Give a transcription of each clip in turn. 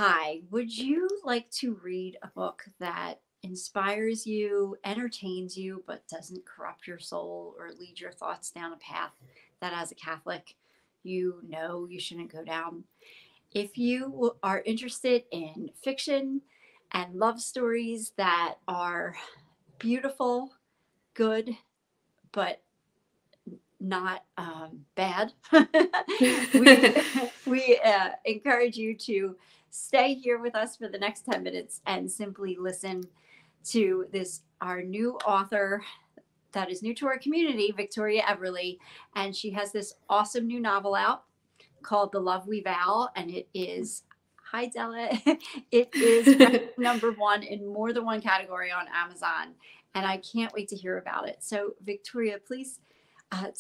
Hi, would you like to read a book that inspires you, entertains you, but doesn't corrupt your soul or lead your thoughts down a path that, as a Catholic, you know you shouldn't go down? If you are interested in fiction and love stories that are beautiful, good, but not bad, we we encourage you to stay here with us for the next 10 minutes and simply listen to this our new author that is new to our community, Victoria Everleigh, and she has this awesome new novel out called The Love We Vow, and it is, hi Della, it is number one in more than one category on Amazon, and I can't wait to hear about it. So Victoria, please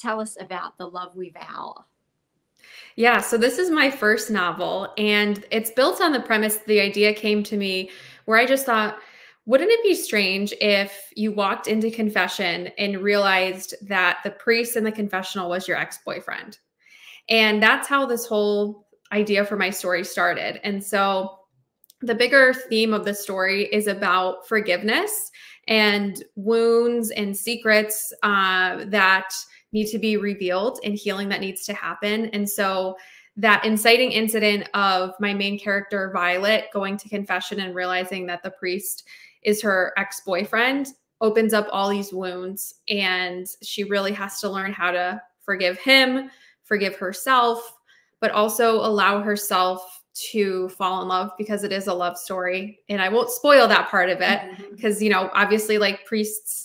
tell us about The Love We Vow. Yeah, so this is my first novel, and it's built on the premise. The idea came to me where I just thought, wouldn't it be strange if you walked into confession and realized that the priest in the confessional was your ex-boyfriend? And that's how this whole idea for my story started. And so the bigger theme of the story is about forgiveness and wounds and secrets that need to be revealed and healing that needs to happen. And so that inciting incident of my main character, Violet, going to confession and realizing that the priest is her ex-boyfriend opens up all these wounds. And she really has to learn how to forgive him, forgive herself, but also allow herself to fall in love because it is a love story. And I won't spoil that part of it because, obviously like priests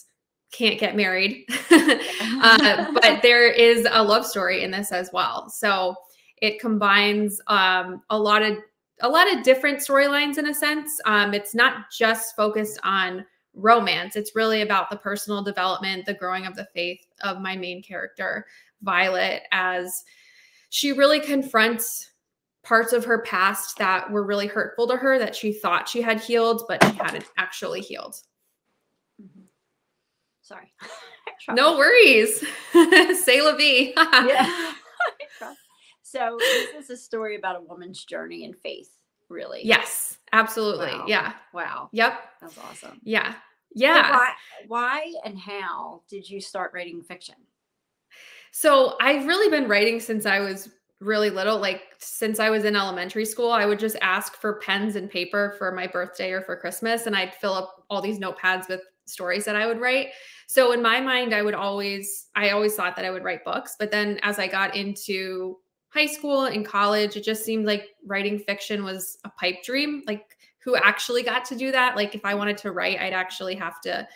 can't get married, but there is a love story in this as well. So it combines a lot of different storylines in a sense. It's not just focused on romance. It's really about the personal development, the growing of the faith of my main character, Violet, as she really confronts parts of her past that were really hurtful to her that she thought she had healed, but she hadn't actually healed. Sorry. No worries. Say la vie. Yeah. So this is a story about a woman's journey in faith, really. Yes, absolutely. Wow. Yeah. Wow. Yep. That's awesome. Yeah. So Yeah. why and how did you start writing fiction? So I've really been writing since I was really little. Like since I was in elementary school, I would just ask for pens and paper for my birthday or for Christmas, and I'd fill up all these notepads with stories that I would write. So in my mind, I always thought that I would write books. But then as I got into high school and college, it just seemed like writing fiction was a pipe dream. Like who actually got to do that? Like if I wanted to write, I'd actually have to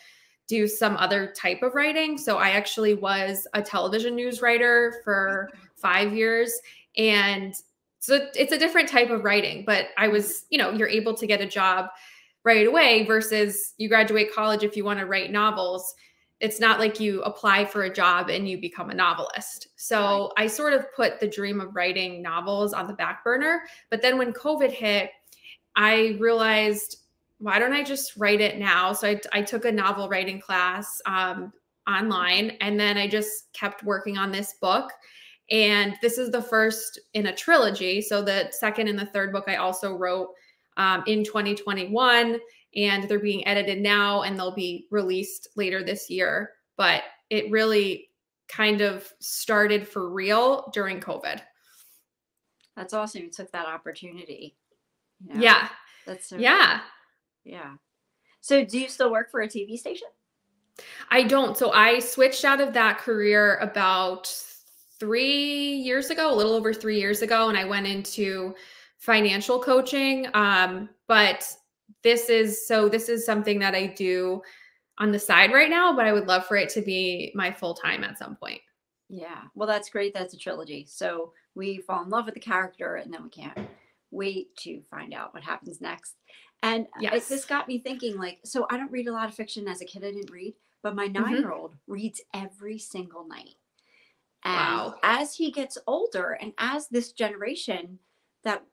do some other type of writing. So I actually was a television news writer for 5 years. And so it's a different type of writing, but I was, you're able to get a job right away versus you graduate college. If you want to write novels, it's not like you apply for a job and you become a novelist. So I sort of put the dream of writing novels on the back burner. But then when COVID hit, I realized, why don't I just write it now? So I took a novel writing class online, and then I just kept working on this book. And this is the first in a trilogy. So the second and the third book I also wrote in 2021, and they're being edited now and they'll be released later this year. But it really kind of started for real during COVID. That's awesome. You took that opportunity. Yeah. That's so yeah. Cool. Yeah. So do you still work for a TV station? I don't. So I switched out of that career about 3 years ago, a little over 3 years ago, and I went into financial coaching. But this is something that I do on the side right now, but I would love for it to be my full time at some point. Yeah. Well, that's great. That's a trilogy. So we fall in love with the character and then we can't wait to find out what happens next. And this got me thinking, like, so I don't read a lot of fiction. As a kid, I didn't read, but my 9-year-old reads every single night. And as he gets older and as this generation that,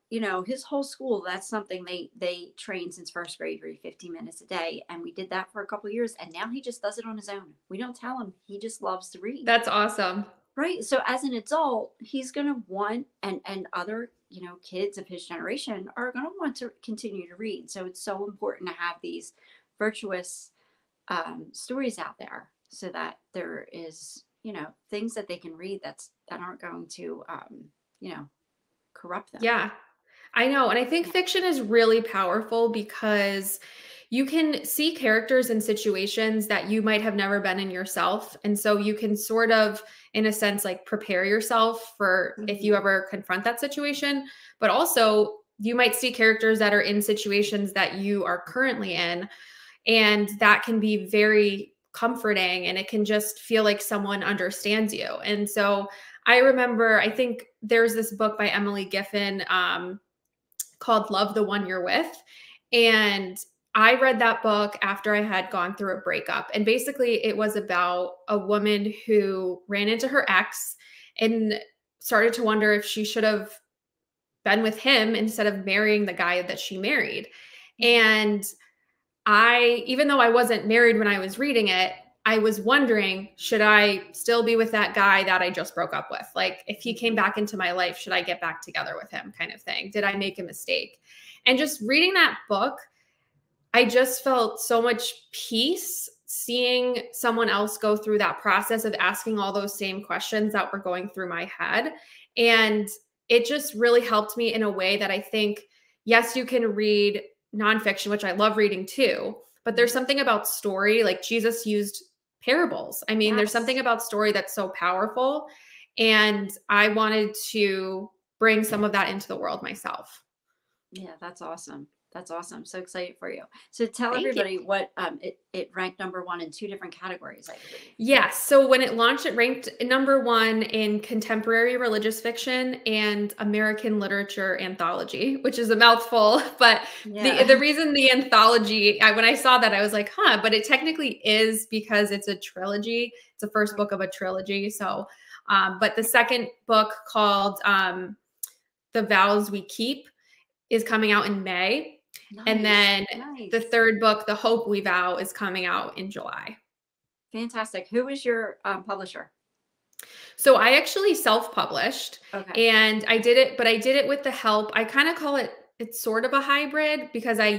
his whole school, that's something they train since first grade, read 15 minutes a day. And we did that for a couple of years. And now he just does it on his own. We don't tell him. He just loves to read. That's awesome. Right. So as an adult, he's going to want, and other, kids of his generation are going to want to continue to read. So it's so important to have these virtuous stories out there so that there is, things that they can read that aren't going to, you know, corrupt them. Yeah, I know. And I think Yeah. fiction is really powerful because you can see characters in situations that you might have never been in yourself. And so you can sort of, in a sense, like prepare yourself for if you Mhm. ever confront that situation. But also, you might see characters that are in situations that you are currently in. And that can be very comforting and it can just feel like someone understands you. And so I remember, I think there's this book by Emily Giffin called Love the One You're With. And I read that book after I had gone through a breakup. And basically, it was about a woman who ran into her ex and started to wonder if she should have been with him instead of marrying the guy that she married. And even though I wasn't married when I was reading it, I was wondering, should I still be with that guy that I just broke up with? Like, if he came Mhm. back into my life, should I get back together with him, kind of thing? Did I make a mistake? And just reading that book, I just felt so much peace seeing someone else go through that process of asking all those same questions that were going through my head. And it just really helped me in a way that I think, yes, you can read nonfiction, which I love reading too, but there's Mhm. something about story, like Jesus used parables. I mean, there's something Yes. about story that's so powerful. And I wanted to bring some of that into the world myself. Yeah, that's awesome. That's awesome. So excited for you. So tell Thank you. everybody what it ranked number one in two different categories, I believe. Yes. So when it launched, it ranked number one in contemporary religious fiction and American literature anthology, which is a mouthful. But the Yeah. reason the anthology, when I saw that, I was like, huh, but it technically is because it's a trilogy. It's the first book of a trilogy. So, but the second book called The Vows We Keep is coming out in May. And Nice. then the Nice. third book, The Hope We Vow, is coming out in July. Fantastic. Who is your publisher? So I actually self-published Okay. and I did it, but I did it with the help. I kind of call it, it's sort of a hybrid because I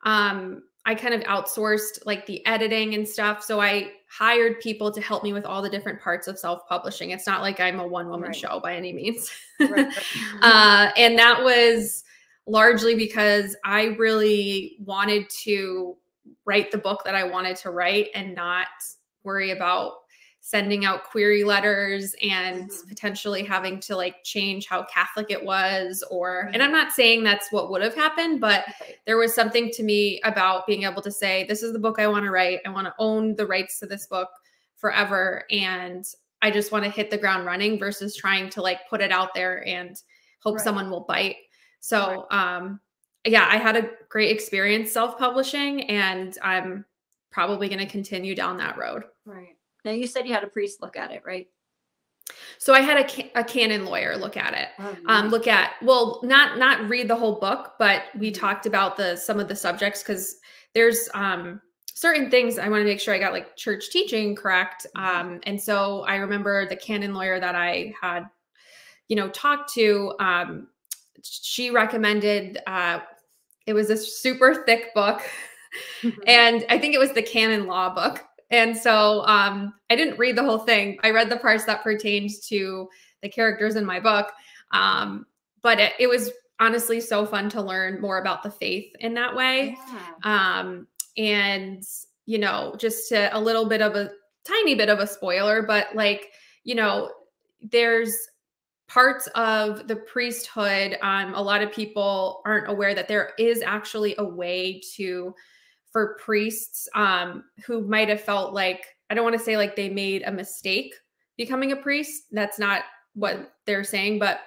kind of outsourced like the editing and stuff. So I hired people to help me with all the different parts of self-publishing. It's not like I'm a one-woman Right. show by any means. Right. Right. And that was largely because I really wanted to write the book that I wanted to write and not worry about sending out query letters and Mhm. potentially having to like change how Catholic it was and I'm Right. not saying that's what would have happened, but Right. there was something to me about being able to say, this is the book I want to write. I want to own the rights to this book forever. And I just want to hit the ground running versus trying to like put it out there and hope Right. someone will bite. Right. So, yeah, I had a great experience self-publishing and I'm probably going to continue down that road. Right. Now you said you had a priest look at it, right? So I had a canon lawyer look at it. Oh, nice. Well, not read the whole book, but we Mhm. talked about some of the subjects because there's certain things I want to make sure I got like church teaching correct. Mhm. And so I remember the canon lawyer that I had, talked to. She recommended. It was a super thick book. And I think it was the canon law book. And so I didn't read the whole thing. I read the parts that pertained to the characters in my book. But it was honestly so fun to learn more about the faith in that way. Yeah. And, just a little bit of a tiny bit of a spoiler, but like, you know, there's parts of the priesthood, a lot of people aren't aware that there is actually a way for priests who might have felt like, I don't want to say like they made a mistake becoming a priest. That's not Mhm. what they're saying, but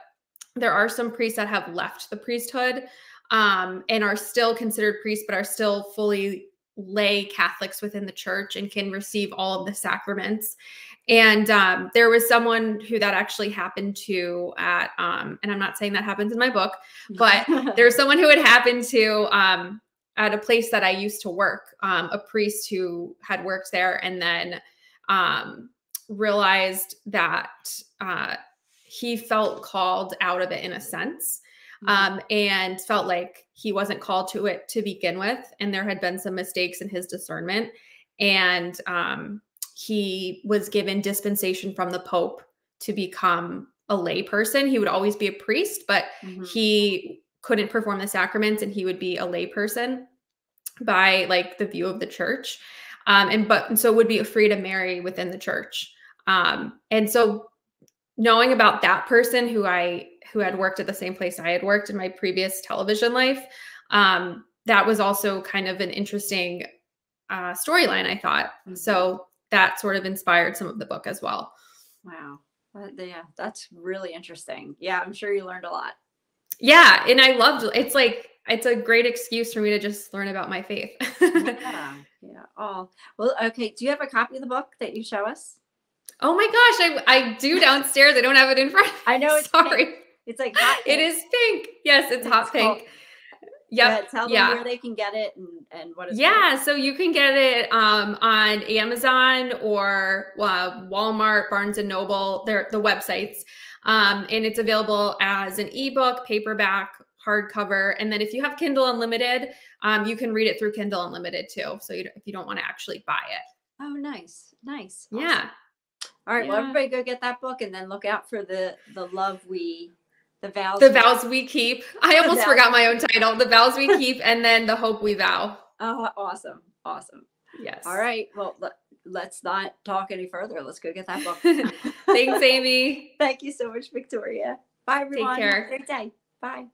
there are some priests that have left the priesthood and are still considered priests, but are still fully lay Catholics within the church and can receive all of the sacraments. And there was someone who that actually happened to and I'm not saying that happens in my book, but there was someone who it happened to at a place that I used to work, a priest who had worked there and then realized that he felt called out of it in a sense, Mhm. and felt like he wasn't called to it to begin with. And there had been some mistakes in his discernment. And he was given dispensation from the Pope to become a lay person. He would always be a priest, but Mhm. he couldn't perform the sacraments, and he would be a lay person by like the view of the church. And so would be free to marry within the church. And so knowing about that person who had worked at the same place I had worked in my previous television life, that was also kind of an interesting storyline, I thought. Mhm. So that sort of inspired some of the book as well. Wow. Yeah, that's really interesting. Yeah, I'm sure you learned a lot. Yeah, and I loved it's like it's a great excuse for me to just learn about my faith. Yeah. Yeah. Oh, well, okay. Do you have a copy of the book that you show us? Oh my gosh, I do downstairs. I don't have it in front of I me. know it's pink. Sorry. It's like hot It pink. is pink. Yes, it's It's hot called, pink. go Yep. ahead, tell them Yeah. where they can get it and what it's called. Yeah, so you can get it on Amazon or Walmart, Barnes and Noble. They're the websites, and it's available as an ebook, paperback, hardcover, and then if you have Kindle Unlimited, you can read it through Kindle Unlimited too. So if you don't want to actually buy it, Oh, nice. Nice. Awesome. yeah, All right. Well, yeah. everybody go get that book and then look out for the The vows we vows we keep. I the almost vows forgot we my own keep. title. The vows we keep, and then the hope we vow. Oh, awesome. Awesome. All Yes. right. Well, let's not talk any further. Let's go get that book. Thanks, Amy. Thank you so much, Victoria. Bye, Take everyone. Have a care. great day. Bye.